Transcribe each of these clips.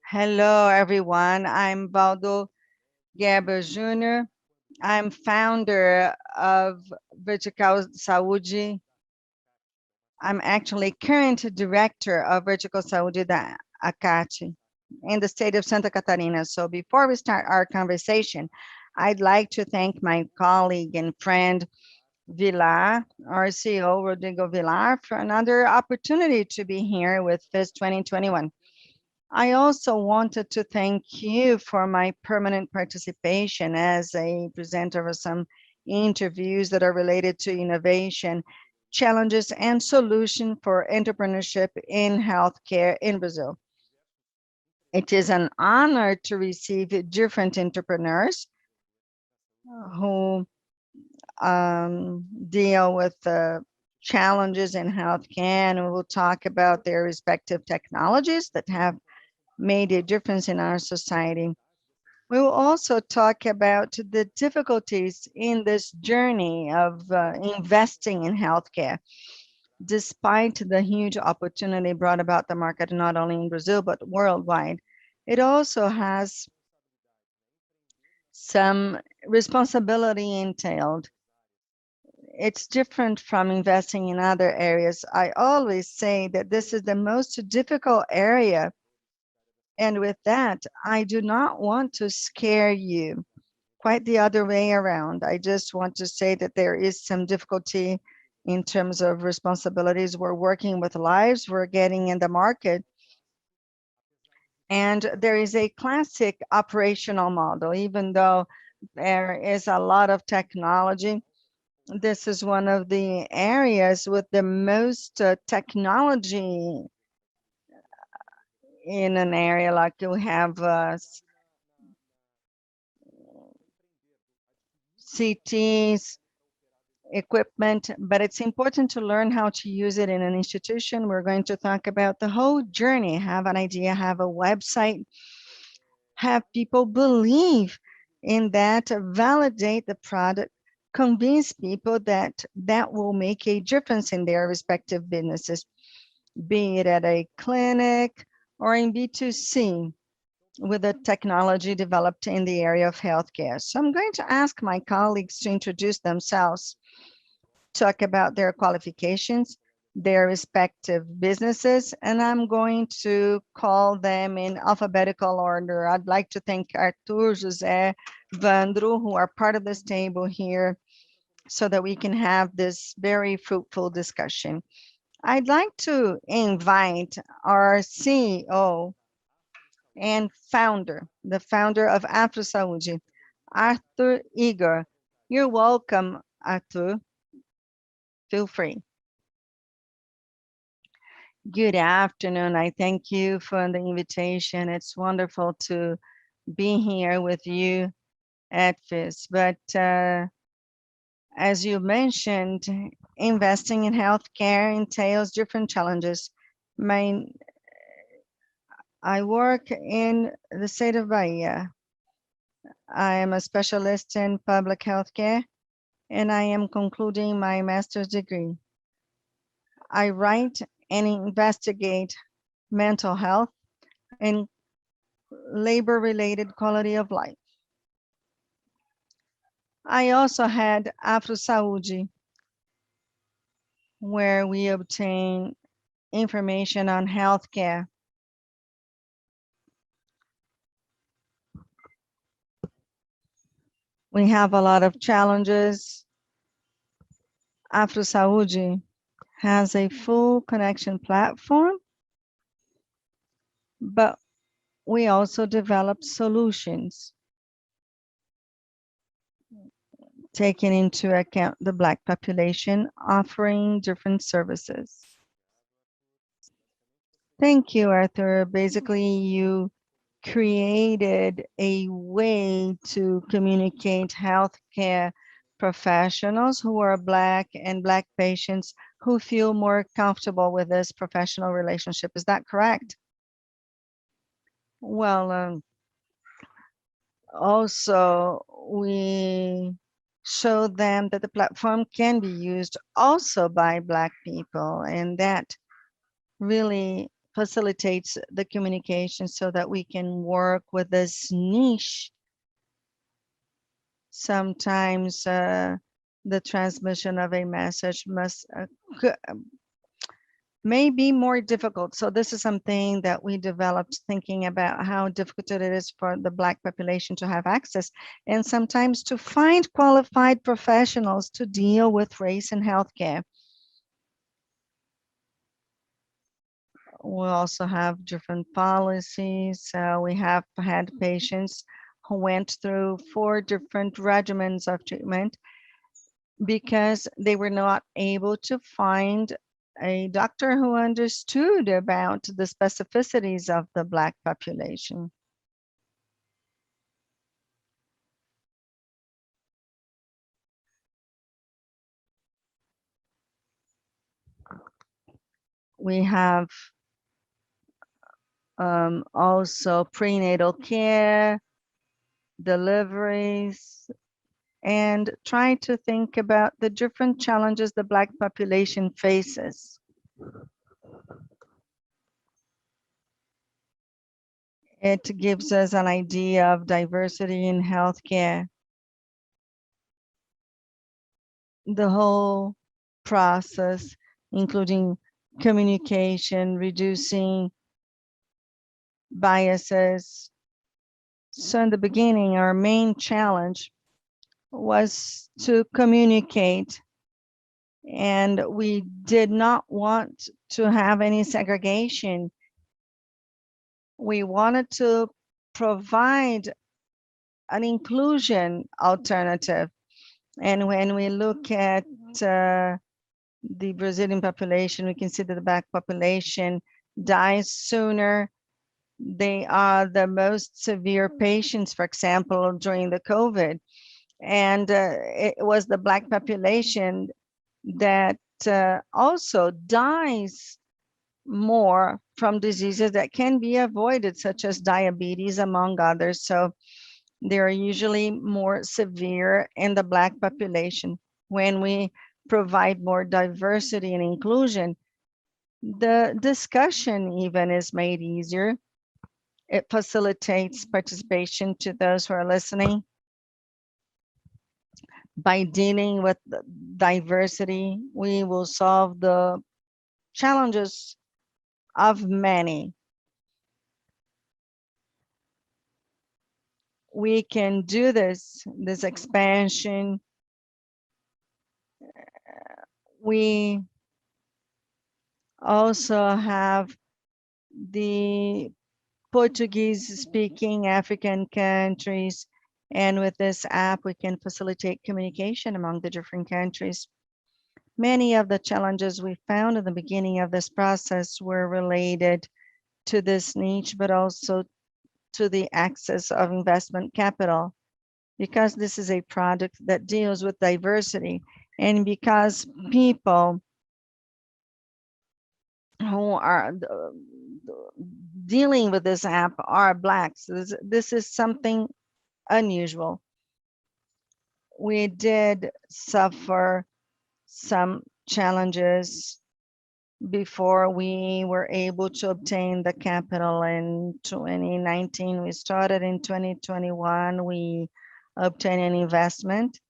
Hello, everyone. I'm Valdo Gerber Júnior. I'm founder of Vertical Saúde. I'm actually current director of Vertical Saúde da ACATE in the state of Santa Catarina. So before we start our conversation, I'd like to thank my colleague and friend Villar, our CEO, Rodrigo Villar, for another opportunity to be here with FIS 2021. I also wanted to thank you for my permanent participation as a presenter of some interviews that are related to innovation, challenges, and solution for entrepreneurship in healthcare in Brazil. It is an honor to receive different entrepreneurs who deal with challenges in healthcare, and we will talk about their respective technologies that have made a difference in our society. We will also talk about the difficulties in this journey of investing in healthcare, despite the huge opportunity brought about the market, not only in Brazil, but worldwide. It also has some responsibility entailed. It's different from investing in other areas. I always say that this is the most difficult area. And with that, I do not want to scare you. Quite the other way around. I just want to say that there is some difficulty in terms of responsibilities. We're working with lives, we're getting in the market. And there is a classic operational model, even though there is a lot of technology. This is one of the areas with the most technology in an area like you have CTs, equipment, but it's important to learn how to use it in an institution. We're going to talk about the whole journey, have an idea, have a website, have people believe in that, validate the product, convince people that that will make a difference in their respective businesses, be it at a clinic or in B2C with the technology developed in the area of healthcare. So I'm going to ask my colleagues to introduce themselves, talk about their qualifications, their respective businesses, and I'm going to call them in alphabetical order. I'd like to thank Arthur, José, Vander, who are part of this table here, so that we can have this very fruitful discussion. I'd like to invite our CEO and founder, the founder of AfroSaúde, Arthur Igor. You're welcome, Arthur. Feel free. Good afternoon. I thank you for the invitation. It's wonderful to be here with you at FIS. But as you mentioned, investing in healthcare entails different challenges. I work in the state of Bahia. I am a specialist in public healthcare, and I am concluding my master's degree. I write and investigate mental health and labor-related quality of life. I also had AfroSaúde, where we obtain information on healthcare. We have a lot of challenges. AfroSaúde has a full connection platform, but we also develop solutions taking into account the Black population, offering different services. Thank you, Arthur. Basically, you created a way to communicate healthcare professionals who are Black and Black patients who feel more comfortable with this professional relationship. Is that correct? Well, also, we show them that the platform can be used also by Black people, and that really facilitates the communication so that we can work with this niche. Sometimes the transmission of a message may be more difficult. So this is something that we developed thinking about how difficult it is for the Black population to have access and sometimes to find qualified professionals to deal with race in healthcare. We also have different policies. We have had patients who went through 4 different regimens of treatment because they were not able to find a doctor who understood about the specificities of the Black population. We have also prenatal care, deliveries, and try to think about the different challenges the Black population faces. It gives us an idea of diversity in healthcare. The whole process, including communication, reducing biases. So in the beginning, our main challenge was to communicate, and we did not want to have any segregation. We wanted to provide an inclusion alternative. And when we look at the Brazilian population, we can see that the Black population dies sooner. They are the most severe patients, for example, during the COVID. And it was the Black population that also dies more from diseases that can be avoided, such as diabetes, among others. So they are usually more severe in the Black population. When we provide more diversity and inclusion, the discussion even is made easier. It facilitates participation to those who are listening. By dealing with diversity, we will solve the challenges of many. We can do this expansion. We also have the Portuguese-speaking African countries, and with this app, we can facilitate communication among the different countries. Many of the challenges we found in the beginning of this process were related to this niche, but also to the access of investment capital, because this is a product that deals with diversity, and because people who are dealing with this app are Blacks. This is something unusual. We did suffer some challenges before we were able to obtain the capital in 2019. We started in 2021. We obtained an investment,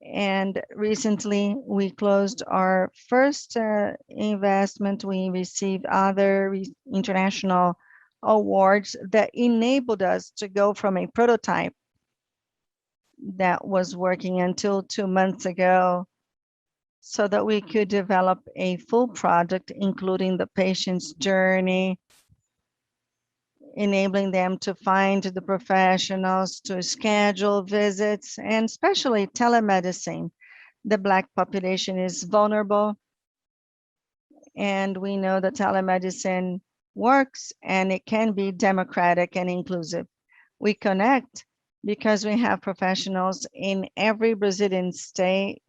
and recently we closed our first investment. We received other international awards that enabled us to go from a prototype that was working until 2 months ago, so that we could develop a full product, including the patient's journey, enabling them to find the professionals, to schedule visits, and especially telemedicine. The Black population is vulnerable, and we know that telemedicine works, and it can be democratic and inclusive. We connect because we have professionals in every Brazilian state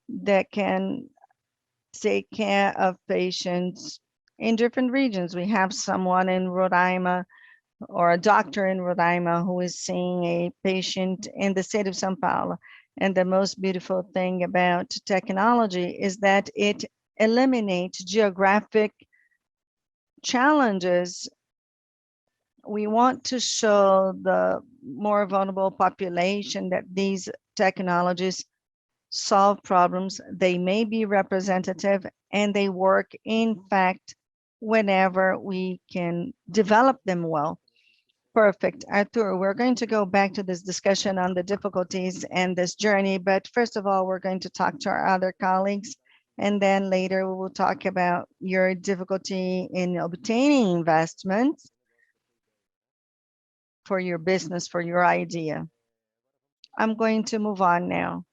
that can take care of patients in different regions. We have someone in Roraima, or a doctor in Roraima, who is seeing a patient in the state of São Paulo. And the most beautiful thing about technology is that it eliminates geographic challenges, we want to show the more vulnerable population that these technologies solve problems, they may be representative, and they work, in fact, whenever we can develop them well. Perfect. Arthur, we're going to go back to this discussion on the difficulties and this journey, but first of all, we're going to talk to our other colleagues, and then later we will talk about your difficulty in obtaining investments for your business, for your idea. I'm going to move on now.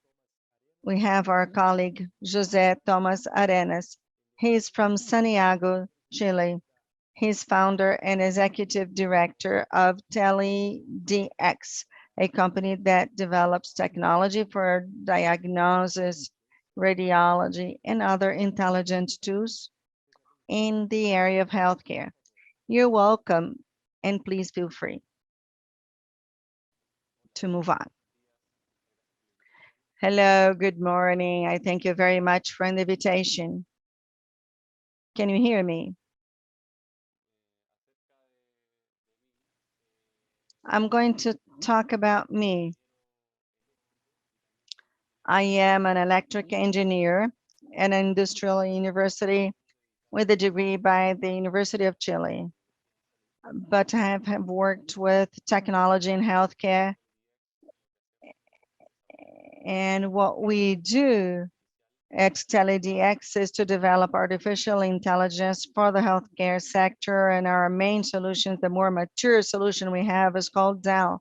We have our colleague, José Tomás Arenas. He's from Santiago, Chile. He's founder and executive director of TeleDx, a company that develops technology for diagnosis, radiology, and other intelligent tools in the area of healthcare. You're welcome, and please feel free to move on. Hello, good morning. I thank you very much for the invitation. Can you hear me? I'm going to talk about me. I am an electric engineer at an industrial university with a degree by the University of Chile. But I have worked with technology and healthcare. And what we do at TeleDx is to develop artificial intelligence for the healthcare sector. And our main solution, the more mature solution we have, is called DAO.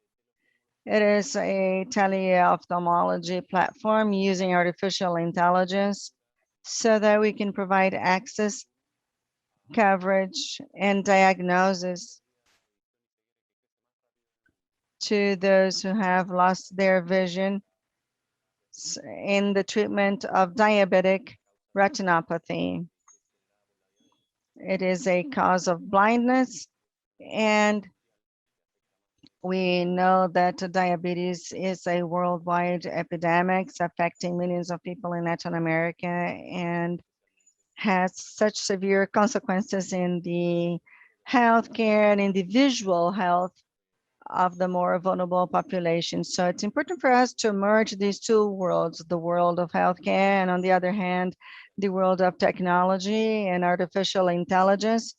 It is a teleophthalmology platform using artificial intelligence so that we can provide access, coverage, and diagnosis to those who have lost their vision in the treatment of diabetic retinopathy. It is a cause of blindness, and we know that diabetes is a worldwide epidemic affecting millions of people in Latin America and has such severe consequences in the healthcare and individual health of the more vulnerable population. So it's important for us to merge these two worlds, the world of healthcare and on the other hand, the world of technology and artificial intelligence,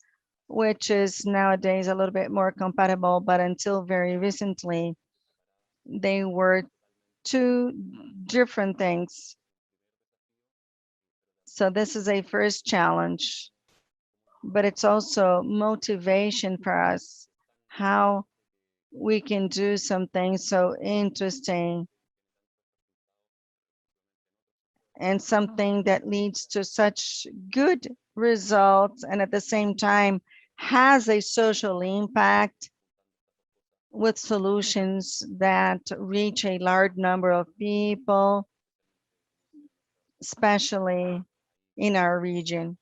which is nowadays a little bit more compatible, but until very recently, they were two different things. So this is a first challenge, but it's also motivation for us, how we can do something so interesting and something that leads to such good results and at the same time has a social impact with solutions that reach a large number of people, especially in our region.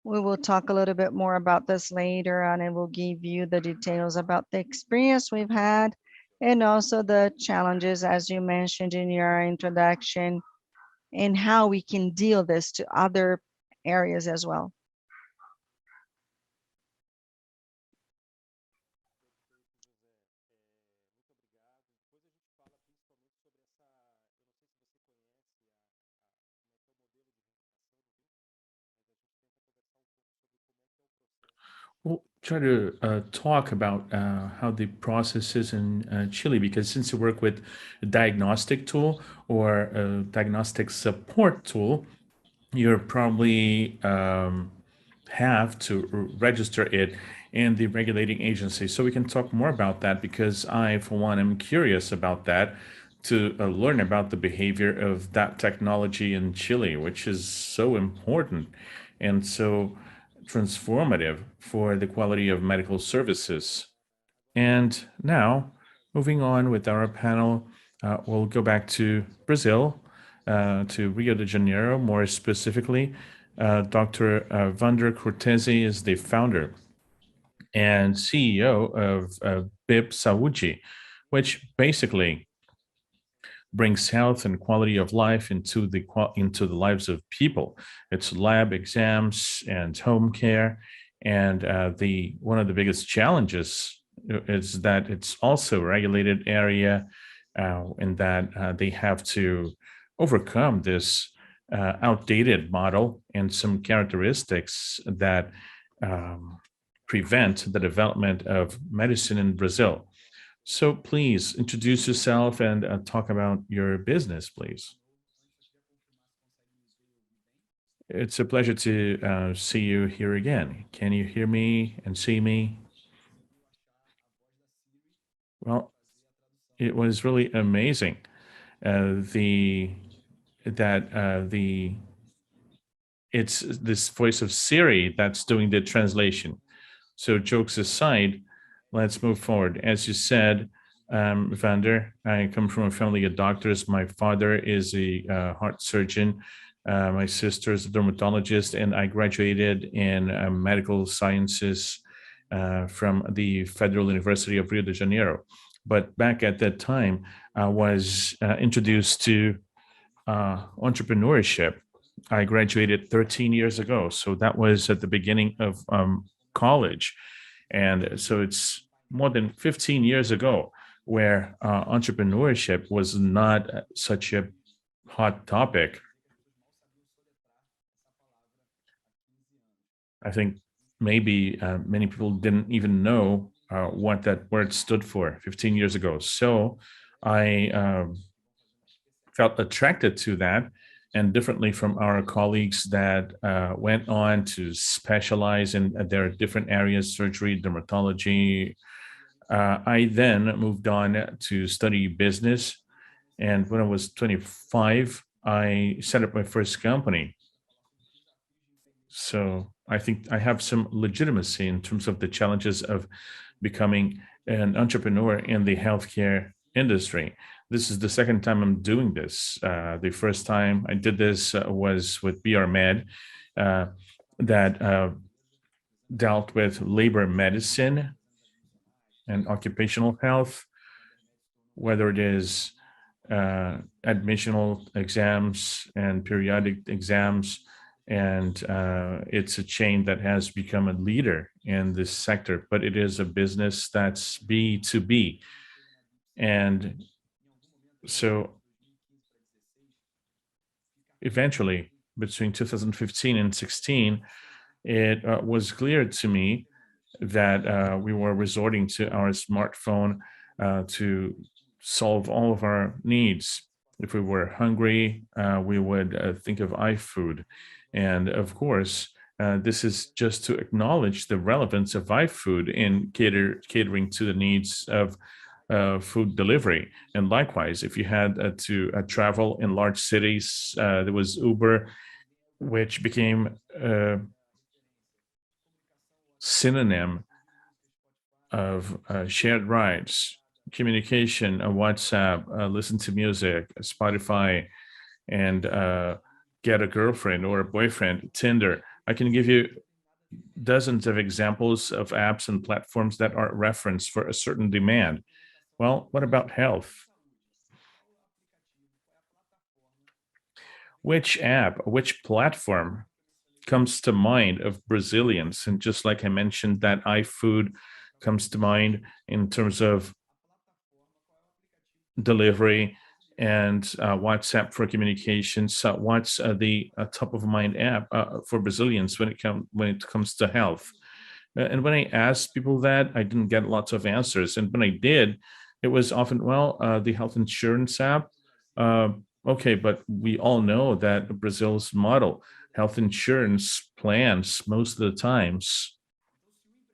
We will talk a little bit more about this later on and we'll give you the details about the experience we've had and also the challenges, as you mentioned in your introduction, and how we can deal this to other areas as well. We'll try to talk about how the process is in Chile, because since you work with a diagnostic tool or a diagnostic support tool, you're probably have to register it in the regulating agency. So we can talk more about that because I, for one, am curious about that to learn about the behavior of that technology in Chile, which is so important and so transformative for the quality of medical services. And now, moving on with our panel, we'll go back to Brazil, to Rio de Janeiro, more specifically. Dr. Vander Corteze is the founder and CEO of BIP Saúde, which basically brings health and quality of life into the lives of people. It's lab exams and home care, and the one of the biggest challenges is that it's also a regulated area, in that they have to overcome this outdated model and some characteristics that prevent the development of medicine in Brazil. So please introduce yourself and talk about your business, please. It's a pleasure to see you here again. Can you hear me and see me? Well, it was really amazing. The that the It's this voice of Siri that's doing the translation. So jokes aside, let's move forward. As you said, Vander, I come from a family of doctors. My father is a heart surgeon. My sister is a dermatologist, and I graduated in medical sciences from the Federal University of Rio de Janeiro. But back at that time, I was introduced to entrepreneurship. I graduated 13 years ago. So that was at the beginning of college. And so it's more than 15 years ago where entrepreneurship was not such a hot topic. I think maybe many people didn't even know what that word stood for 15 years ago. So I felt attracted to that, and differently from our colleagues that went on to specialize in their different areas, surgery, dermatology. I then moved on to study business. And when I was 25, I set up my first company. So I think I have some legitimacy in terms of the challenges of becoming an entrepreneur in the healthcare industry. This is the second time I'm doing this. The first time I did this was with BR Med, that dealt with labor medicine and occupational health, whether it is admissional exams and periodic exams. And it's a chain that has become a leader in this sector, but it is a business that's B2B. And so eventually, between 2015 and 16, it was clear to me that we were resorting to our smartphone to solve all of our needs. If we were hungry, we would think of iFood. And of course, this is just to acknowledge the relevance of iFood in catering to the needs of food delivery. And likewise, if you had to travel in large cities, there was Uber, which became a synonym of shared rides, communication, WhatsApp, listen to music, Spotify, and get a girlfriend or a boyfriend, Tinder. I can give you dozens of examples of apps and platforms that are referenced for a certain demand. Well, what about health? Which app, which platform comes to mind of Brazilians? And just like I mentioned, that iFood comes to mind in terms of delivery and WhatsApp for communications. So what's the top of mind app for Brazilians when it comes to health? And when I asked people that, I didn't get lots of answers. And when I did, it was often, well, the health insurance app. Okay, but we all know that Brazil's model, health insurance plans, most of the times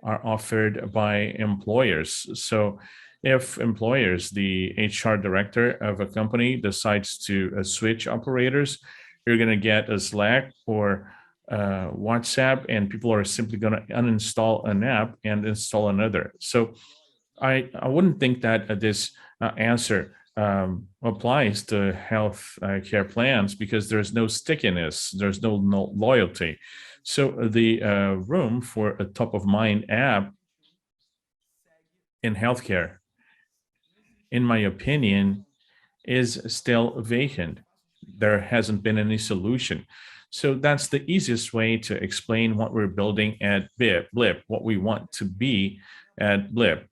are offered by employers. So if employers, the HR director of a company decides to switch operators, you're going to get a Slack or WhatsApp, and people are simply going to uninstall an app and install another. So I wouldn't think that this answer applies to health care plans, because there's no stickiness, there's no loyalty. So the room for a top of mind app in healthcare, in my opinion, is still vacant. There hasn't been any solution. So that's the easiest way to explain what we're building at Blip, what we want to be at Blip.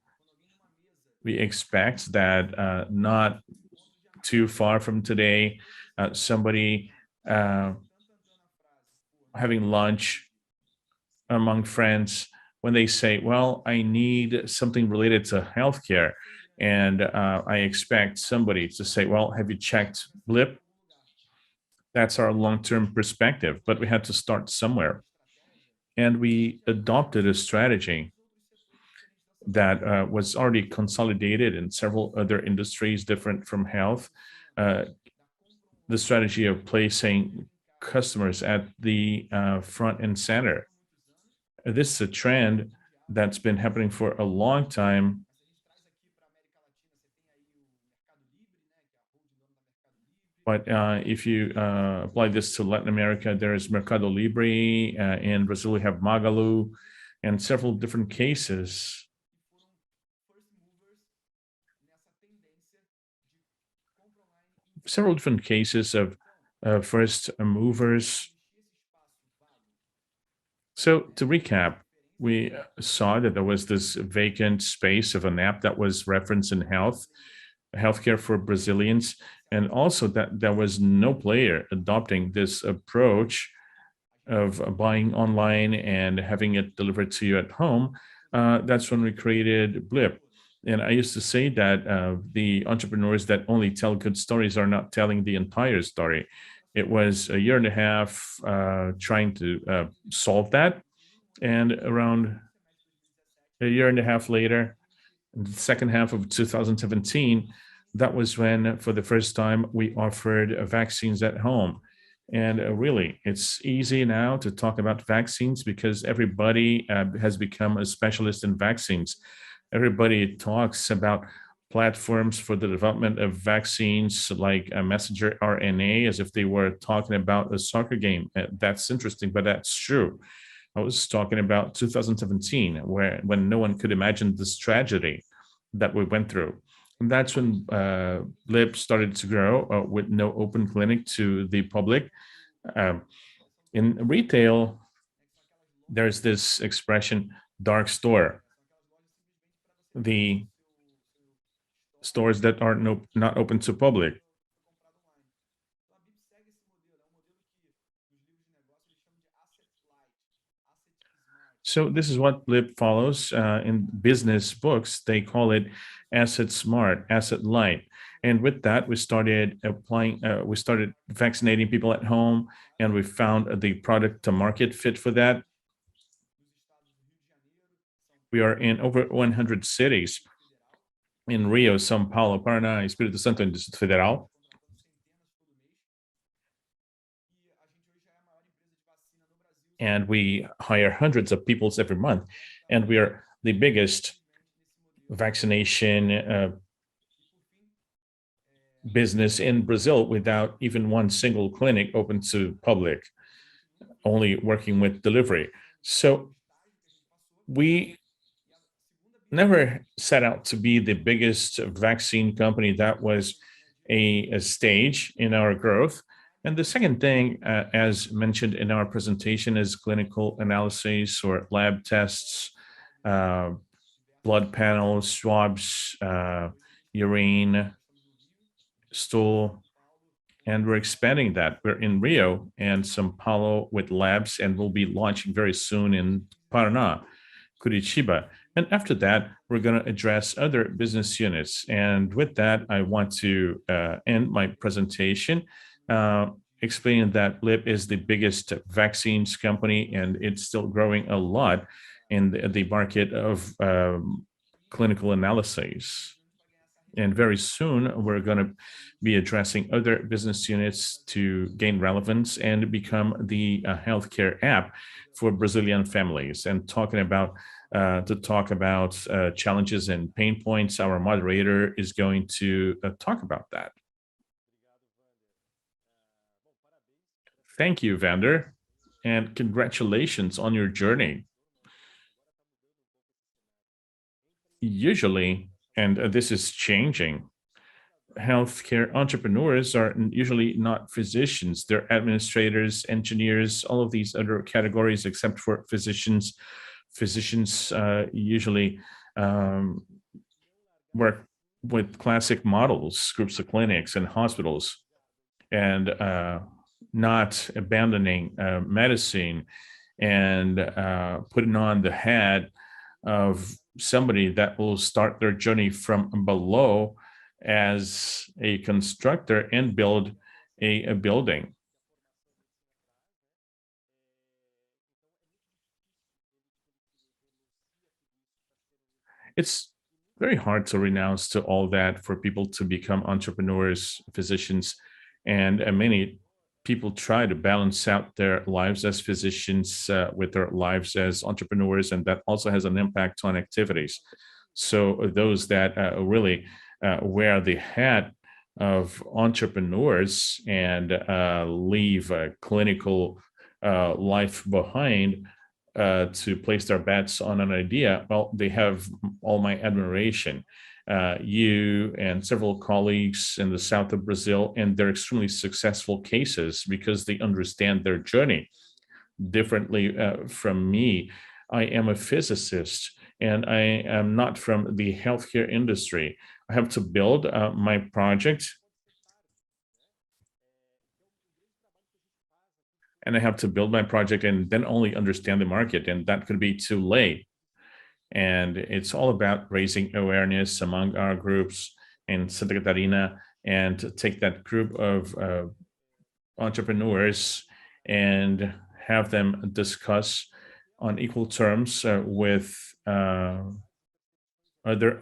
We expect that not too far from today, somebody having lunch among friends, when they say, well, I need something related to healthcare, and I expect somebody to say, well, have you checked Blip? That's our long-term perspective, but we had to start somewhere. And we adopted a strategy that was already consolidated in several other industries different from health. The strategy of placing customers at the front and center. This is a trend that's been happening for a long time. But if you apply this to Latin America, there is Mercado Libre. In Brazil, we have Magalu, and several different cases. Several different cases of first movers. So to recap, we saw that there was this vacant space of an app that was referenced in healthcare for Brazilians, and also that there was no player adopting this approach of buying online and having it delivered to you at home. That's when we created Blip. And I used to say that the entrepreneurs that only tell good stories are not telling the entire story. It was a year and a half trying to solve that. And around a year and a half later, in the second half of 2017, that was when, for the first time, we offered vaccines at home. And really, it's easy now to talk about vaccines because everybody has become a specialist in vaccines. Everybody talks about platforms for the development of vaccines like a messenger RNA as if they were talking about a soccer game. That's interesting, but that's true. I was talking about 2017, when no one could imagine this tragedy that we went through. And that's when Blip started to grow with no open clinic to the public. In retail, there's this expression, dark store. The stores that are not open to public. So this is what Blip follows. In business books, they call it asset smart, asset light. And with that, we started we started vaccinating people at home, and we found the product to market fit for that. We are in over 100 cities in Rio, São Paulo, Paraná, Espírito Santo, and Distrito Federal. And we hire hundreds of people every month. And we are the biggest vaccination business in Brazil without even one single clinic open to public, only working with delivery. So we never set out to be the biggest vaccine company. That was a stage in our growth. And the second thing, as mentioned in our presentation, is clinical analyses or lab tests, blood panels, swabs, urine, stool, and we're expanding that. We're in Rio and São Paulo with labs, and we'll be launching very soon in Paraná, Curitiba. And after that, we're going to address other business units. And with that, I want to end my presentation, explaining that Blip is the biggest vaccines company, and it's still growing a lot in the market of clinical analyses. And very soon, we're going to be addressing other business units to gain relevance and become the healthcare app for Brazilian families. And talking about challenges and pain points, our moderator is going to talk about that. Thank you, Vander, and congratulations on your journey. Usually, and this is changing, healthcare entrepreneurs are usually not physicians. They're administrators, engineers, all of these other categories, except for physicians. Physicians usually work with classic models, groups of clinics and hospitals, and not abandoning medicine and putting on the hat of somebody that will start their journey from below as a constructor and build a building. It's very hard to renounce to all that for people to become entrepreneurs, physicians, and many people try to balance out their lives as physicians with their lives as entrepreneurs, and that also has an impact on activities. So those that really wear the hat of entrepreneurs and leave a clinical life behind to place their bets on an idea, well, they have all my admiration. You and several colleagues in the south of Brazil, and they're extremely successful cases because they understand their journey differently from me. I am a physicist and I am not from the healthcare industry. I have to build my project, and I have to build my project and then only understand the market, and that could be too late. And it's all about raising awareness among our groups in Santa Catarina and take that group of entrepreneurs and have them discuss on equal terms with other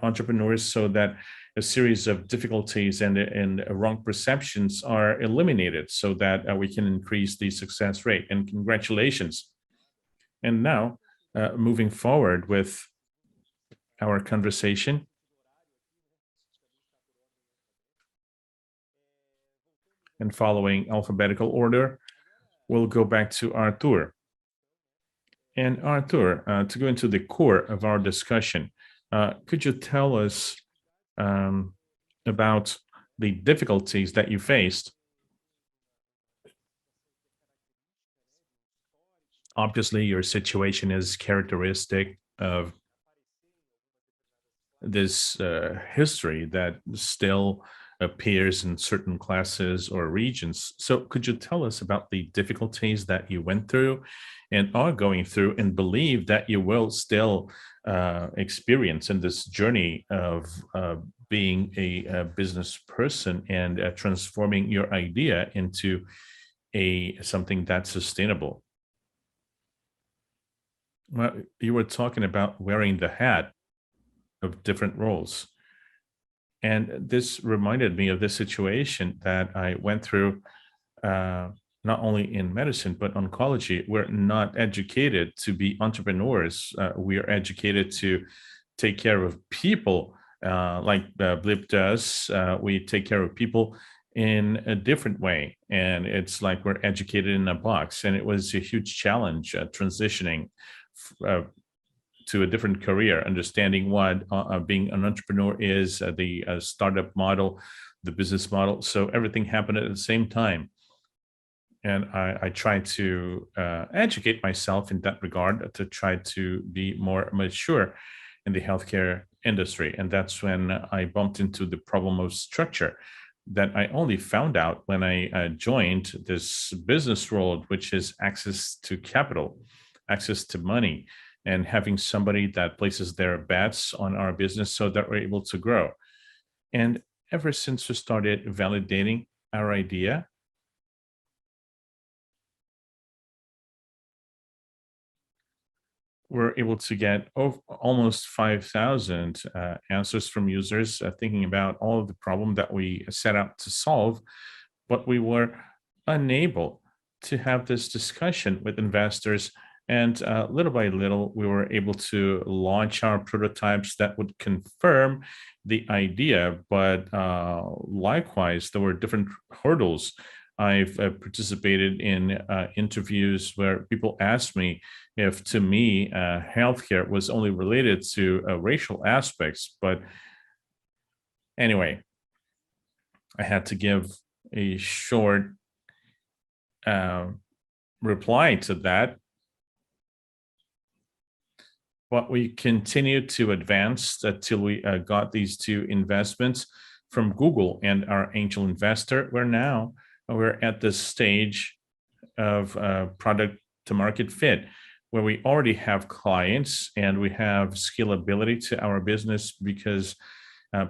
entrepreneurs so that a series of difficulties and wrong perceptions are eliminated so that we can increase the success rate. And congratulations. And now, moving forward with our conversation, and following alphabetical order, we'll go back to Arthur. And Arthur, to go into the core of our discussion, could you tell us about the difficulties that you faced? Obviously, your situation is characteristic of this history that still appears in certain classes or regions. So could you tell us about the difficulties that you went through and are going through and believe that you will still experience in this journey of being a business person and transforming your idea into something that's sustainable? Well, you were talking about wearing the hat of different roles. And this reminded me of this situation that I went through, not only in medicine, but oncology. We're not educated to be entrepreneurs. We are educated to take care of people, like Blip does. We take care of people in a different way. And it's like we're educated in a box. And it was a huge challenge transitioning to a different career, understanding what being an entrepreneur is, the startup model, the business model. So everything happened at the same time. And I try to educate myself in that regard to try to be more mature in the healthcare industry. And that's when I bumped into the problem of structure that I only found out when I joined this business world, which is access to capital, access to money, and having somebody that places their bets on our business so that we're able to grow. And ever since we started validating our idea, we're able to get almost 5,000 answers from users thinking about all of the problem that we set out to solve, but we were unable to have this discussion with investors. And little by little, we were able to launch our prototypes that would confirm the idea. But likewise, there were different hurdles. I've participated in interviews where people asked me if, to me, healthcare was only related to racial aspects. But anyway, I had to give a short reply to that. But we continued to advance until we got these two investments from Google and our angel investor. We're at this stage of product to market fit, where we already have clients and we have scalability to our business because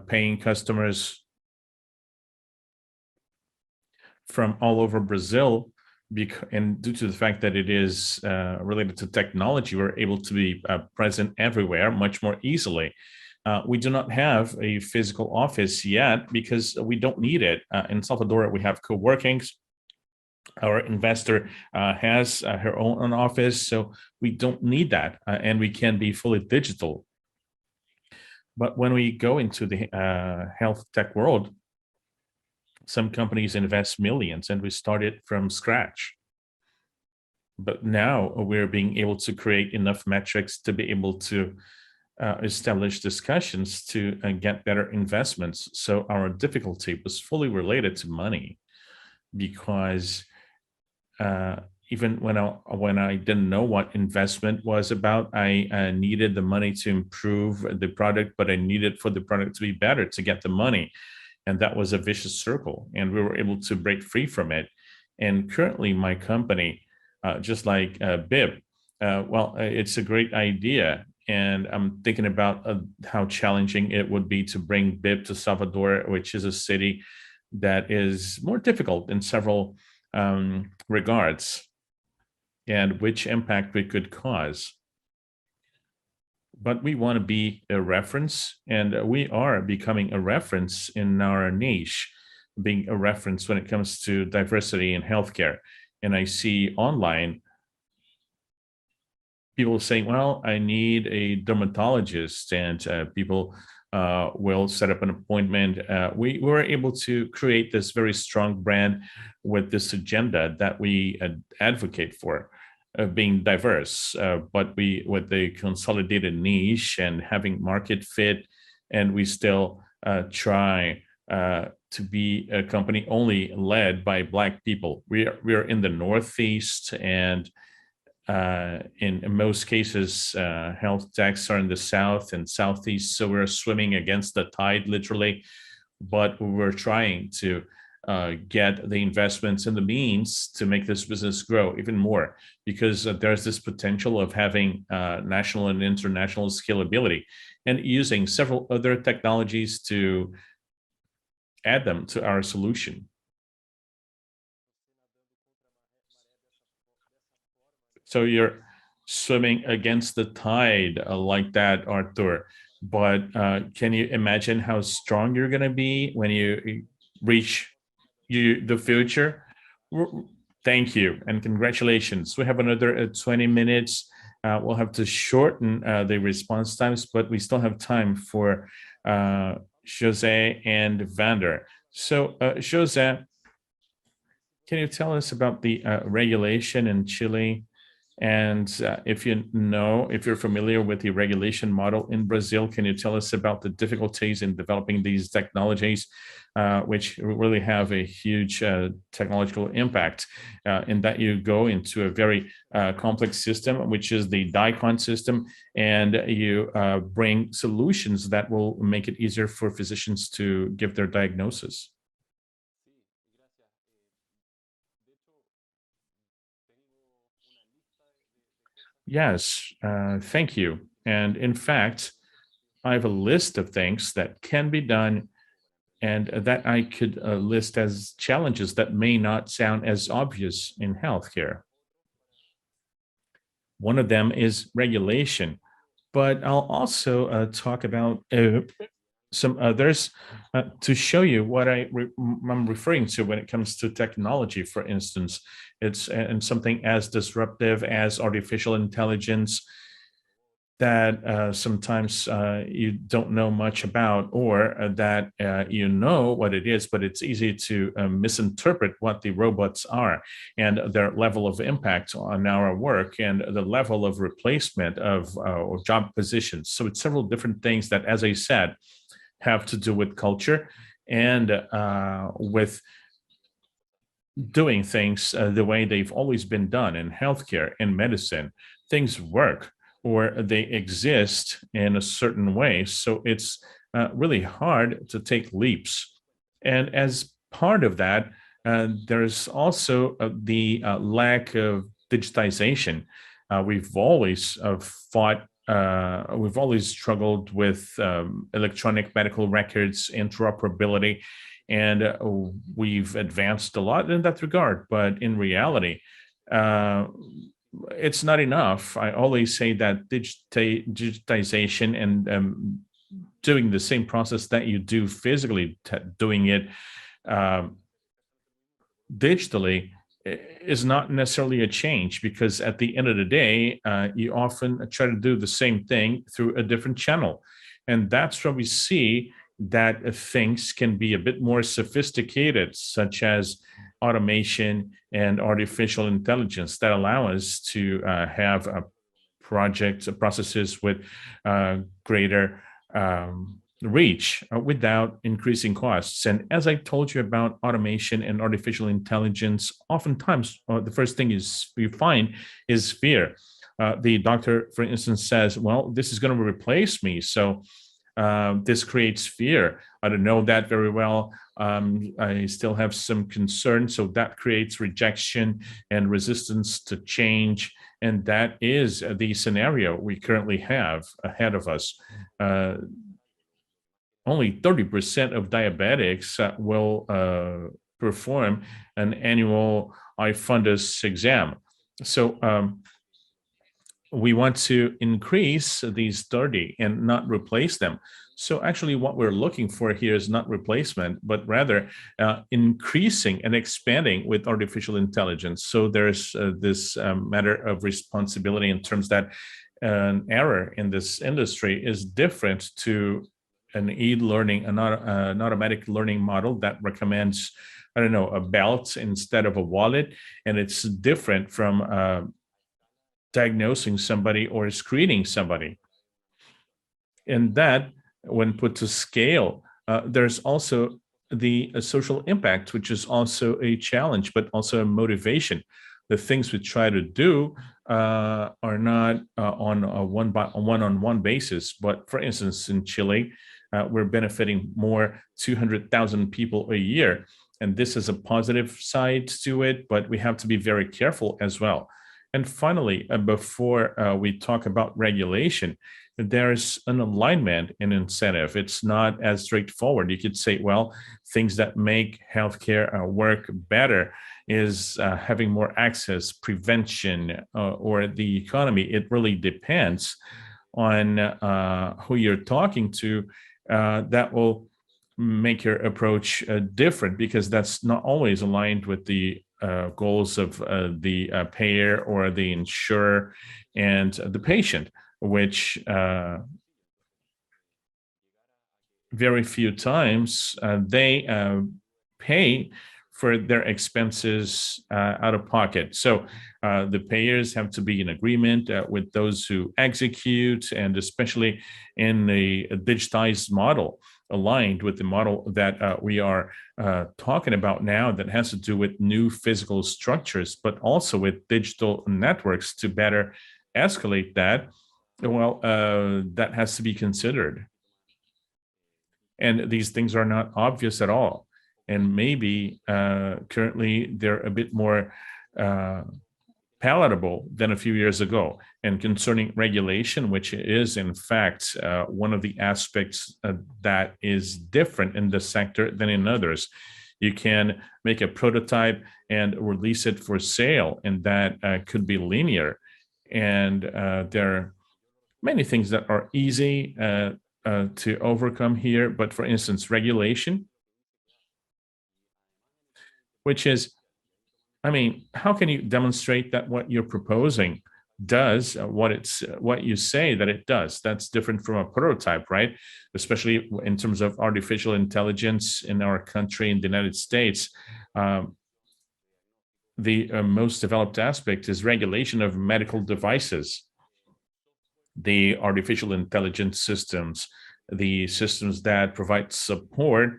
paying customers from all over Brazil, and due to the fact that it is related to technology, we're able to be present everywhere much more easily. We do not have a physical office yet because we don't need it. In Salvador, we have co-workings. Our investor has her own office, so we don't need that, and we can be fully digital. But when we go into the health tech world, some companies invest millions, and we started from scratch. But now we're being able to create enough metrics to be able to establish discussions to get better investments. So our difficulty was fully related to money, because even when I didn't know what investment was about, I needed the money to improve the product, but I needed for the product to be better to get the money. And that was a vicious circle, and we were able to break free from it. And currently my company, just like BIB, it's a great idea. And I'm thinking about how challenging it would be to bring BIB to Salvador, which is a city that is more difficult in several regards, and which impact we could cause. But we want to be a reference, and we are becoming a reference in our niche, being a reference when it comes to diversity in healthcare. And I see online people saying, well, I need a dermatologist, and people will set up an appointment. We were able to create this very strong brand with this agenda that we advocate for, being diverse, but we with the consolidated niche and having market fit, and we still try to be a company only led by Black people. We are in the Northeast, and in most cases, health techs are in the South and Southeast, so we're swimming against the tide, literally. But we're trying to get the investments and the means to make this business grow even more, because there's this potential of having national and international scalability, and using several other technologies to add them to our solution. So you're swimming against the tide like that, Arthur. But can you imagine how strong you're going to be when you reach the future? Thank you, and congratulations. We have another 20 minutes. We'll have to shorten the response times, but we still have time for José and Vander. So José, can you tell us about the regulation in Chile? And if you're familiar with the regulation model in Brazil, can you tell us about the difficulties in developing these technologies, which really have a huge technological impact, in that you go into a very complex system, which is the DICON system, and you bring solutions that will make it easier for physicians to give their diagnosis? Yes, thank you. And in fact, I have a list of things that can be done, and that I could list as challenges that may not sound as obvious in healthcare. One of them is regulation, but I'll also talk about some others to show you what I'm referring to when it comes to technology. For instance, it's and something as disruptive as artificial intelligence that sometimes you don't know much about, or that you know what it is, but it's easy to misinterpret what the robots are and their level of impact on our work and the level of replacement of job positions. So it's several different things that, as I said, have to do with culture. and with doing things the way they've always been done in healthcare, in medicine, things work or they exist in a certain way. So it's really hard to take leaps. And as part of that, there's also the lack of digitization. We've always we've always struggled with electronic medical records, interoperability, and we've advanced a lot in that regard. But in reality, it's not enough. I always say that digitization and doing the same process that you do physically, doing it digitally is not necessarily a change, because at the end of the day, you often try to do the same thing through a different channel. And that's where we see that things can be a bit more sophisticated, such as automation and artificial intelligence, that allow us to have processes with greater reach without increasing costs. And as I told you about automation and artificial intelligence, oftentimes the first thing you find is fear. The doctor, for instance, says, well, this is going to replace me. So this creates fear. I don't know that very well. I still have some concern. So that creates rejection and resistance to change. And that is the scenario we currently have ahead of us. Only 30% of diabetics will perform an annual iFundus exam. So we want to increase these 30 and not replace them. So actually what we're looking for here is not replacement, but rather increasing and expanding with artificial intelligence. So there's this matter of responsibility in terms that an error in this industry is different to an e-learning, an automatic learning model that recommends, I don't know, a belt instead of a wallet. And it's different from diagnosing somebody or screening somebody. And that, when put to scale, there's also the social impact, which is also a challenge, but also a motivation. The things we try to do are not on a one-on-one basis. But for instance, in Chile, we're benefiting more 200,000 people a year. And this is a positive side to it, but we have to be very careful as well. And finally, before we talk about regulation, there's an alignment in incentive. It's not as straightforward. You could say, well, things that make healthcare work better is having more access, prevention, or the economy. It really depends on who you're talking to. That will make your approach different, because that's not always aligned with the goals of the payer or the insurer and the patient, which very few times they pay for their expenses out of pocket. So the payers have to be in agreement with those who execute, and especially in a digitized model, aligned with the model that we are talking about now, that has to do with new physical structures, but also with digital networks to better escalate that. Well, that has to be considered. And these things are not obvious at all. And maybe currently they're a bit more palatable than a few years ago. And concerning regulation, which is in fact one of the aspects that is different in this sector than in others. You can make a prototype and release it for sale, and that could be linear. And there are many things that are easy to overcome here. But for instance, regulation, which is, I mean, how can you demonstrate that what you're proposing does what you say that it does? That's different from a prototype, right? Especially in terms of artificial intelligence in our country, in the United States. The most developed aspect is regulation of medical devices, the artificial intelligence systems, the systems that provide support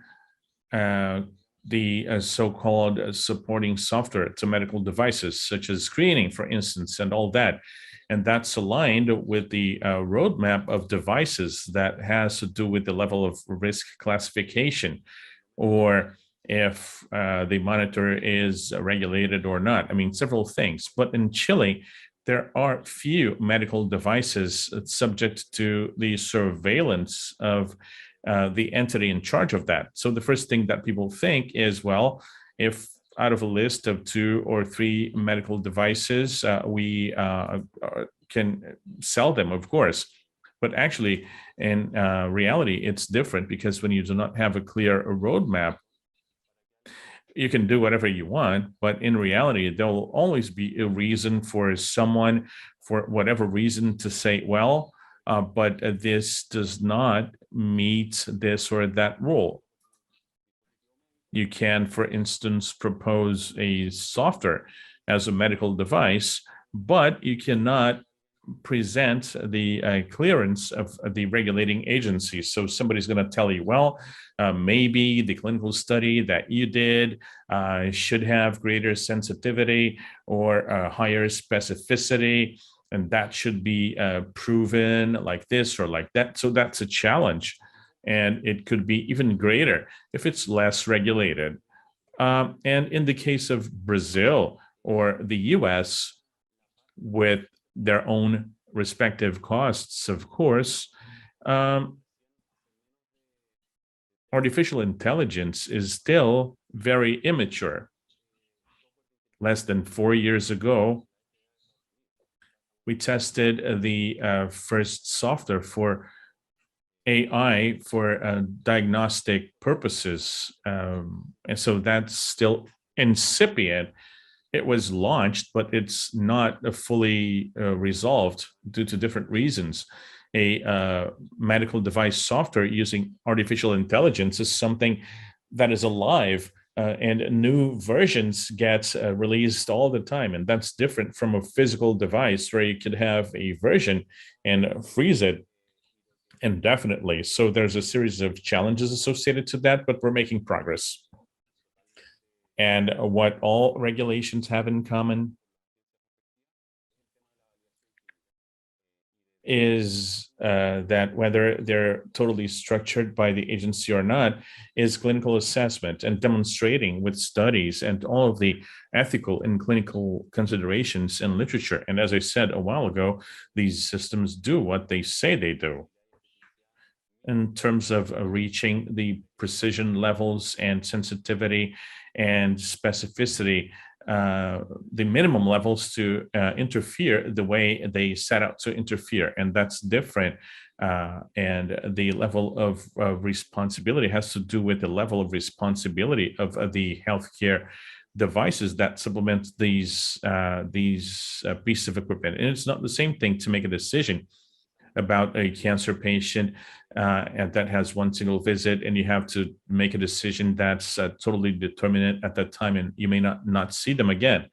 the so-called supporting software to medical devices, such as screening, for instance, and all that. And that's aligned with the roadmap of devices that has to do with the level of risk classification, or if the monitor is regulated or not. I mean, several things. But in Chile, there are few medical devices subject to the surveillance of the entity in charge of that. So the first thing that people think is, well, if out of a list of 2 or 3 medical devices, we can sell them, of course. But actually, in reality, it's different, because when you do not have a clear roadmap, you can do whatever you want, but in reality, there will always be a reason for someone, for whatever reason, to say, well, but this does not meet this or that rule. You can, for instance, propose a software as a medical device, but you cannot present the clearance of the regulating agencies. So somebody's going to tell you, well, maybe the clinical study that you did should have greater sensitivity or higher specificity, and that should be proven like this or like that. So that's a challenge, and it could be even greater if it's less regulated. And in the case of Brazil or the US, with their own respective costs, of course, artificial intelligence is still very immature. Less than 4 years ago, we tested the first software for AI for diagnostic purposes. And so that's still incipient. It was launched, but it's not fully resolved due to different reasons. A medical device software using artificial intelligence is something that is alive, and new versions get released all the time. And that's different from a physical device where you could have a version and freeze it indefinitely. So there's a series of challenges associated to that, but we're making progress. And what all regulations have in common is that whether they're totally structured by the agency or not, is clinical assessment and demonstrating with studies and all of the ethical and clinical considerations in literature. And as I said a while ago, these systems do what they say they do. In terms of reaching the precision levels and sensitivity and specificity, the minimum levels to interfere the way they set out to interfere, and that's different. And the level of responsibility has to do with the level of responsibility of the healthcare devices that supplement these pieces of equipment. And it's not the same thing to make a decision about a cancer patient and that has one single visit, and you have to make a decision that's totally determinate at that time, and you may not see them again,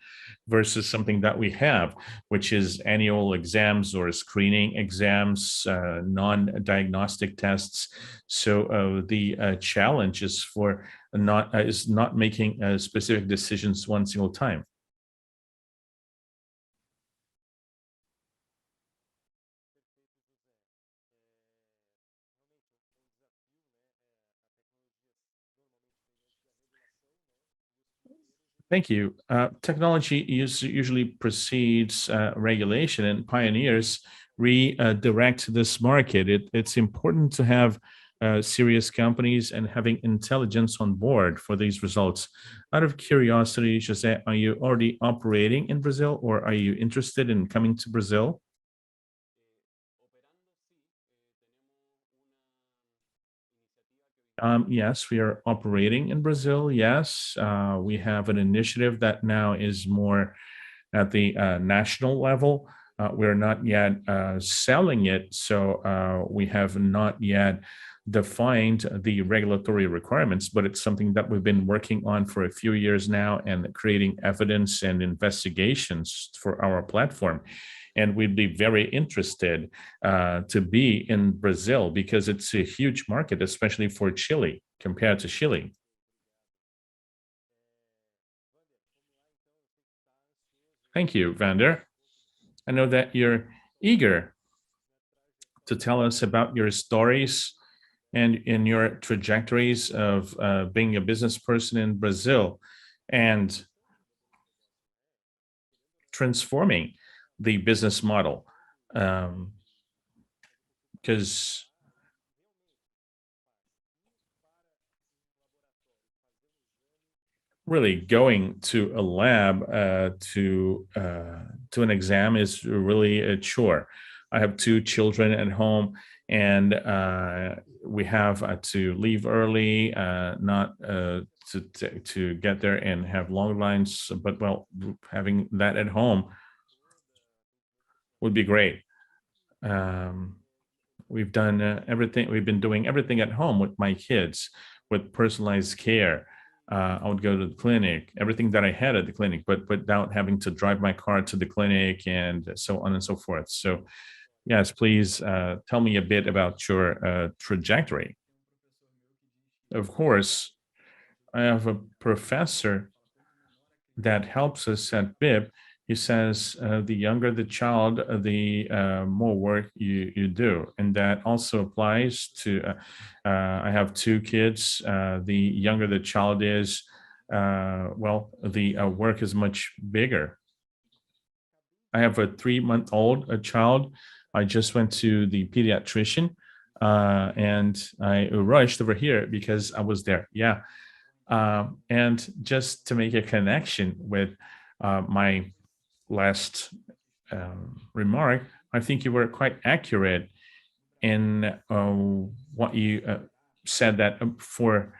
versus something that we have, which is annual exams or screening exams, non-diagnostic tests. So the challenge is for not making specific decisions one single time. Thank you. Technology usually precedes regulation, and pioneers redirect this market. It's important to have serious companies and having intelligence on board for these results. Out of curiosity, José, are you already operating in Brazil, or are you interested in coming to Brazil? Yes, we are operating in Brazil. Yes, we have an initiative that now is more at the national level. We're not yet selling it, so we have not yet defined the regulatory requirements, but it's something that we've been working on for a few years now and creating evidence and investigations for our platform. And we'd be very interested to be in Brazil because it's a huge market, especially for Chile, compared to Chile. Thank you, Vander. I know that you're eager to tell us about your stories and in your trajectories of being a business person in Brazil and transforming the business model. Because really going to a lab to an exam is really a chore. I have two children at home, and we have to leave early, not to get there and have long lines. But well, having that at home would be great. Um, we've done everything. We've been doing everything at home with my kids, with personalized care. I would go to the clinic, everything that I had at the clinic, but without having to drive my car to the clinic and so on and so forth. So, yes, please tell me a bit about your trajectory. Of course, I have a professor that helps us at BIP. He says the younger the child, the more work you do. And that also applies to, I have two kids. The younger the child is, well, the work is much bigger. I have a 3-month-old child. I just went to the pediatrician and I rushed over here because I was there. Yeah. And just to make a connection with my last remark, I think you were quite accurate in what you said that for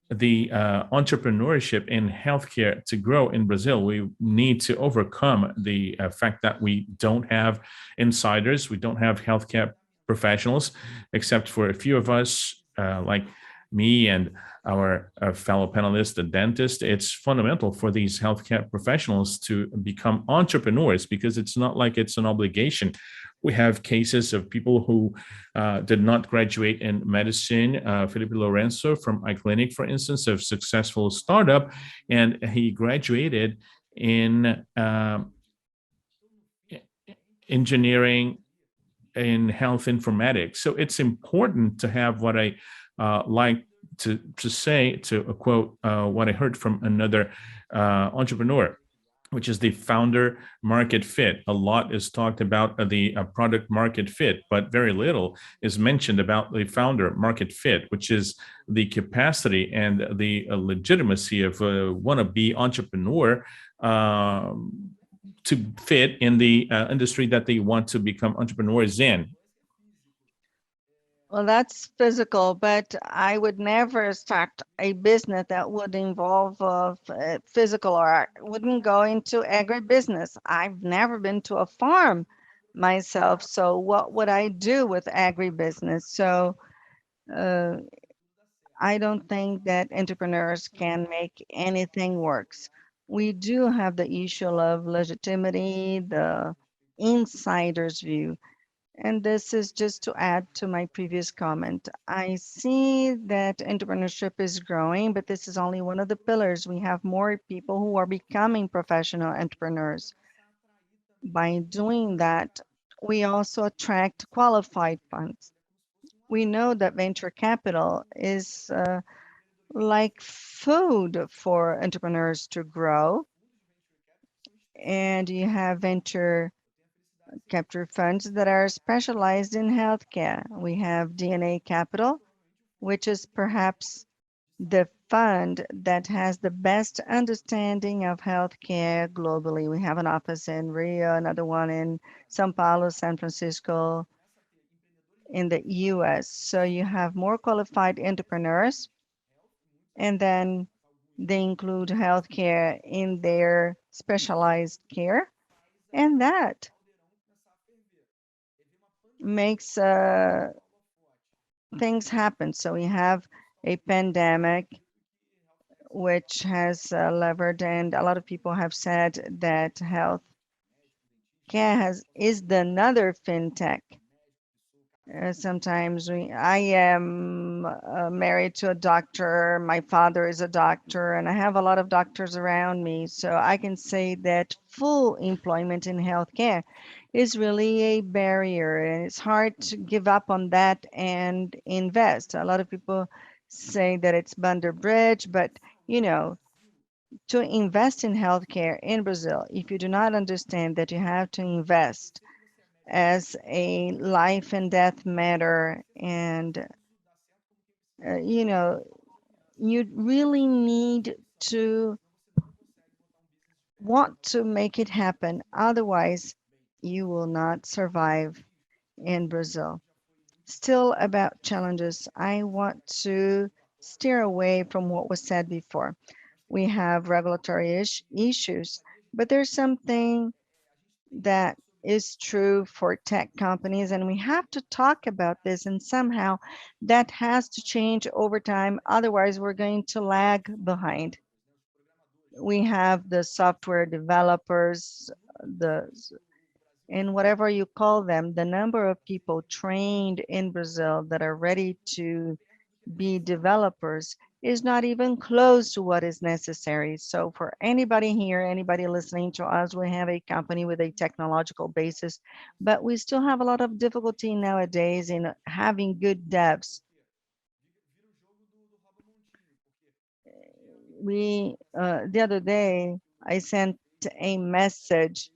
the entrepreneurship in healthcare to grow in Brazil, we need to overcome the fact that we don't have insiders, we don't have healthcare professionals, except for a few of us, like me and our fellow panelists, the dentist. It's fundamental for these healthcare professionals to become entrepreneurs because it's not like it's an obligation. We have cases of people who did not graduate in medicine. Felipe Lorenzo from iClinic, for instance, a successful startup, and he graduated in engineering in health informatics. So it's important to have what I like to say, to quote what I heard from another entrepreneur, which is the founder market fit. A lot is talked about the product market fit, but very little is mentioned about the founder market fit, which is the capacity and the legitimacy of a wannabe entrepreneur to fit in the industry that they want to become entrepreneurs in. Well, that's physical, but I would never start a business that would involve physical, or I wouldn't go into agribusiness. I've never been to a farm myself, so what would I do with agribusiness? So uh, I don't think that entrepreneurs can make anything works. We do have the issue of legitimacy, the insider's view. And this is just to add to my previous comment. I see that entrepreneurship is growing, but this is only one of the pillars. We have more people who are becoming professional entrepreneurs. By doing that, we also attract qualified funds. We know that venture capital is like food for entrepreneurs to grow. And you have venture capture funds that are specialized in healthcare. We have DNA Capital, which is perhaps the fund that has the best understanding of healthcare globally. We have an office in Rio, another one in São Paulo, San Francisco, in the US. So you have more qualified entrepreneurs, and then they include healthcare in their specialized care, and that makes things happen. So we have a pandemic which has levered, and a lot of people have said that health care is the another fintech. Sometimes I am married to a doctor. My father is a doctor, and I have a lot of doctors around me. So I can say that full employment in healthcare is really a barrier, and it's hard to give up on that and invest. A lot of people say that it's Vander Bridge, but you know, to invest in healthcare in Brazil, if you do not understand that you have to invest as a life and death matter, and you know, you really need to want to make it happen. Otherwise, you will not survive in Brazil. Still about challenges, I want to steer away from what was said before. We have regulatory issues, but there's something that is true for tech companies, and we have to talk about this, and somehow that has to change over time. Otherwise, we're going to lag behind. We have the software developers, the and whatever you call them, the number of people trained in Brazil that are ready to be developers is not even close to what is necessary. So for anybody here, anybody listening to us, we have a company with a technological basis, but we still have a lot of difficulty nowadays in having good devs. The other day, I sent a message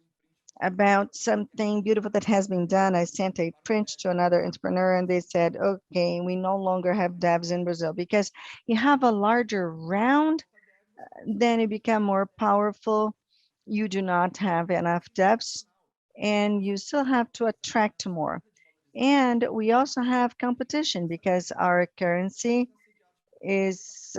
about something beautiful that has been done. I sent a print to another entrepreneur and they said, okay, we no longer have devs in Brazil because you have a larger round, then you become more powerful. You do not have enough devs and you still have to attract more. And we also have competition because our currency is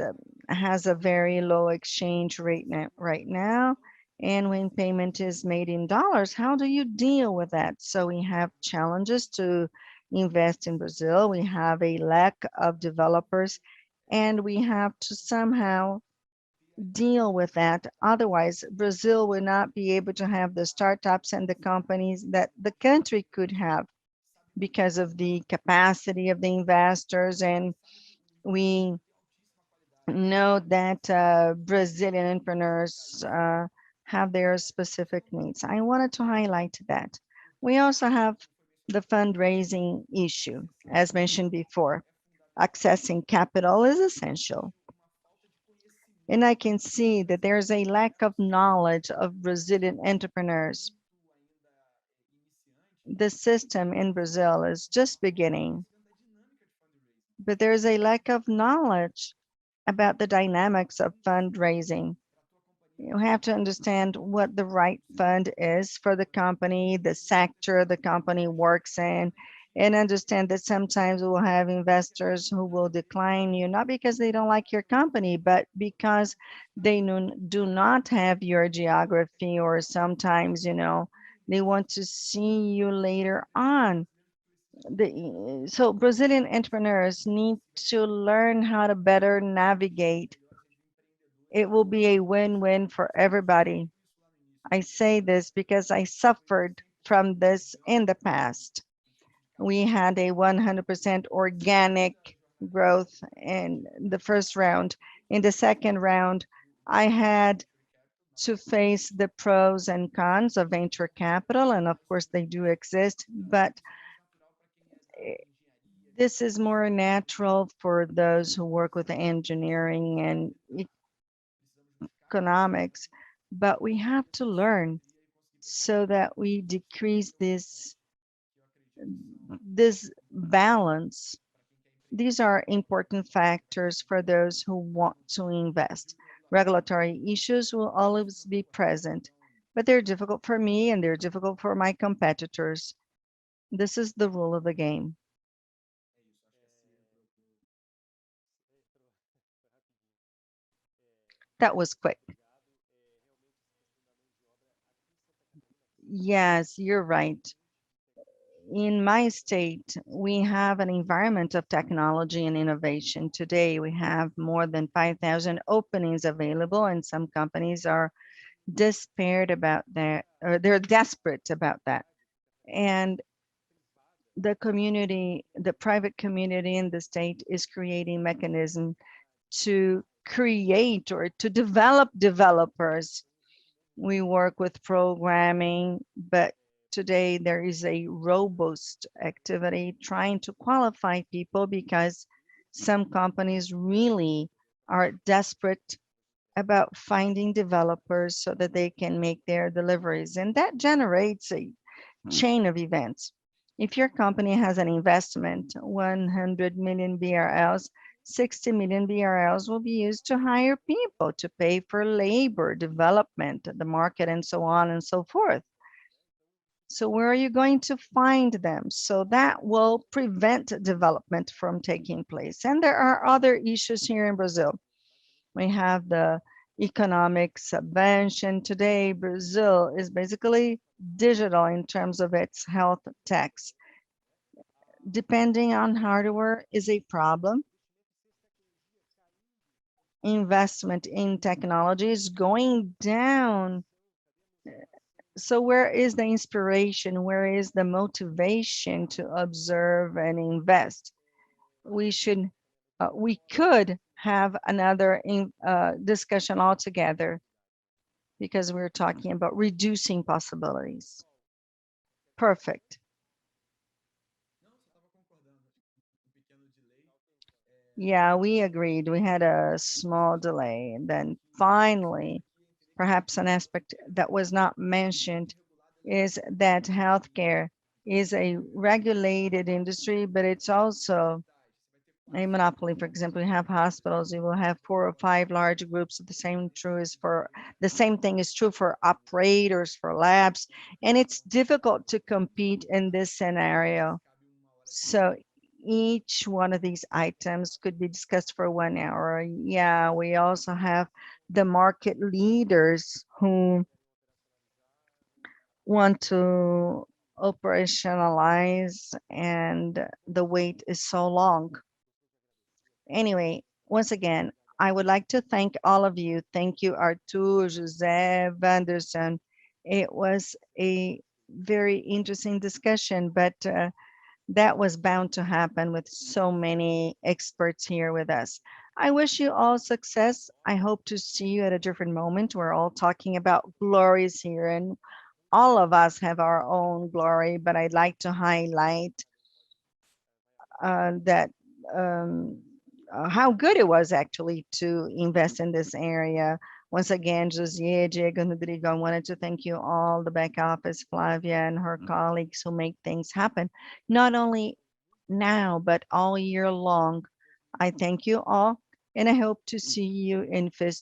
has a very low exchange rate right now. And when payment is made in dollars, how do you deal with that? So we have challenges to invest in Brazil. We have a lack of developers, and we have to somehow deal with that. Otherwise, Brazil will not be able to have the startups and the companies that the country could have because of the capacity of the investors. And we know that Brazilian entrepreneurs have their specific needs. I wanted to highlight that. We also have the fundraising issue. As mentioned before, accessing capital is essential. And I can see that there's a lack of knowledge of Brazilian entrepreneurs. The system in Brazil is just beginning, but there's a lack of knowledge about the dynamics of fundraising. You have to understand what the right fund is for the company, the sector the company works in, and understand that sometimes we'll have investors who will decline you, not because they don't like your company, but because they do not have your geography, or sometimes, they want to see you later on. So Brazilian entrepreneurs need to learn how to better navigate. It will be a win-win for everybody. I say this because I suffered from this in the past. We had a 100% organic growth in the first round. In the second round, I had to face the pros and cons of venture capital, and of course they do exist, but this is more natural for those who work with engineering and economics, but we have to learn so that we decrease this balance. These are important factors for those who want to invest. Regulatory issues will always be present, but they're difficult for me and they're difficult for my competitors. This is the rule of the game. That was quick. Yes, you're right. In my state, we have an environment of technology and innovation. Today, we have more than 5,000 openings available, and some companies are despaired about that, or they're desperate about that. And the community, the private community in the state is creating mechanism to create or to develop developers. We work with programming, but today there is a robust activity trying to qualify people because some companies really are desperate about finding developers so that they can make their deliveries. And that generates a chain of events. If your company has an investment, 100 million BRLs, 60 million BRLs will be used to hire people, to pay for labor, development, the market, and so on and so forth. So where are you going to find them? So that will prevent development from taking place. And there are other issues here in Brazil. We have the economic subvention. Today, Brazil is basically digital in terms of its health tax. Depending on hardware is a problem. Investment in technology is going down. So where is the inspiration? Where is the motivation to observe and invest? We could have another discussion altogether because we're talking about reducing possibilities. Perfect. Yeah, we agreed. We had a small delay. And then finally, perhaps an aspect that was not mentioned is that healthcare is a regulated industry, but it's also a monopoly. For example, you have hospitals, you will have 4 or 5 large groups. The same thing is true for operators, for labs, and it's difficult to compete in this scenario. So each one of these items could be discussed for 1 hour. Yeah, we also have the market leaders who want to operationalize, and the wait is so long. Anyway, once again, I would like to thank all of you. Thank you, Arthur, José, Vanderson. It was a very interesting discussion, but that was bound to happen with so many experts here with us. I wish you all success. I hope to see you at a different moment. We're all talking about glories here, and all of us have our own glory, but I'd like to highlight that how good it was actually to invest in this area. Once again, José, Diego, and Rodrigo, I wanted to thank you all, the back office, Flavia and her colleagues who make things happen, not only now, but all year long. I thank you all, and I hope to see you in FIS